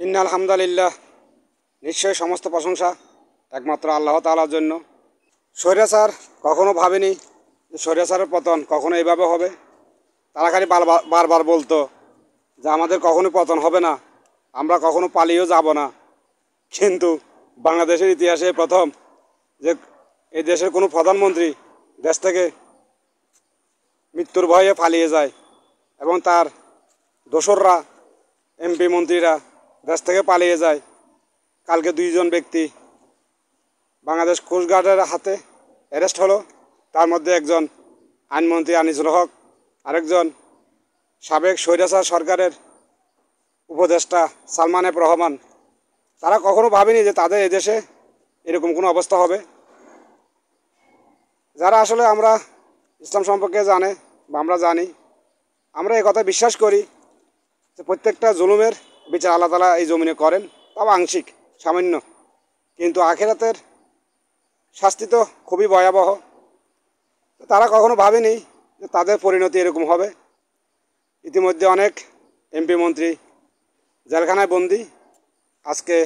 ইন্নাল হামদালিল্লাহ, নিশ্চয়ই সমস্ত প্রশংসা একমাত্র আল্লাহ তাআলার জন্য। স্বৈরাচার কখনো ভাবেনি যে স্বৈরাচারের পতন কখনো এইভাবে হবে। তারা খালি বারবার বলতো যে আমাদের কখনো পতন হবে না, আমরা কখনো পালিয়েও যাব না। কিন্তু বাংলাদেশের ইতিহাসে প্রথম যে এই দেশের কোনো প্রধানমন্ত্রী দেশ থেকে মৃত্যুর ভয়ে পালিয়ে যায় এবং তার দোসররা এমপি মন্ত্রীরা দেশ থেকে পালিয়ে যায়। কালকে দুইজন ব্যক্তি বাংলাদেশ কোস্টগার্ডের হাতে অ্যারেস্ট হলো। তার মধ্যে একজন আইনমন্ত্রী আনিসুল হক, আরেকজন সাবেক স্বৈরাচার সরকারের উপদেষ্টা সালমান এফ রহমান। তারা কখনো ভাবেনি যে তাদের এদেশে এরকম কোনো অবস্থা হবে। যারা আসলে আমরা ইসলাম সম্পর্কে জানে বা আমরা জানি, আমরা এই কথা বিশ্বাস করি যে প্রত্যেকটা জুলুমের বিচার আল্লাহ তাআলা এই জমিনে করেন, তবে আংশিক সামান্য, কিন্তু আখিরাতের শাস্তি তো খুবই ভয়াবহ। তারা কখনো ভাবেনি যে তাদের পরিণতি এরকম হবে। ইতিমধ্যে অনেক এমপি মন্ত্রী জেলখানায় বন্দি। আজকে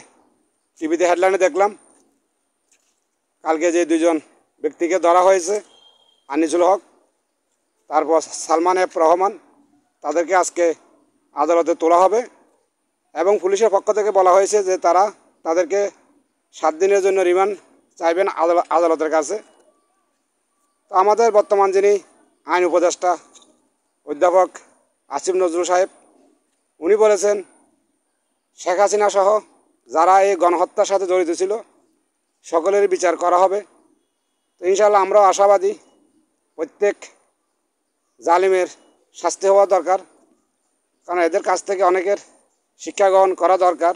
টিভিতে হেডলাইনে দেখলাম কালকে যে দুজন ব্যক্তিকে ধরা হয়েছে, আনিসুল হক তারপর সালমান এফ রহমান, তাদেরকে আজকে আদালতে তোলা হবে এবং পুলিশের পক্ষ থেকে বলা হয়েছে যে তারা তাদেরকে 7 দিনের জন্য রিমান্ড চাইবেন আদালতের কাছে। তো আমাদের বর্তমান যিনি আইন উপদেষ্টা অধ্যাপক আসিফ নজরুল সাহেব, উনি বলেছেন শেখ হাসিনা সহ যারা এই গণহত্যার সাথে জড়িত ছিল সকলেরই বিচার করা হবে। তো ইনশাআল্লাহ আমরাও আশাবাদী প্রত্যেক জালিমের শাস্তি হওয়া দরকার, কারণ এদের কাছ থেকে অনেকের শিক্ষা গ্রহণ করা দরকার।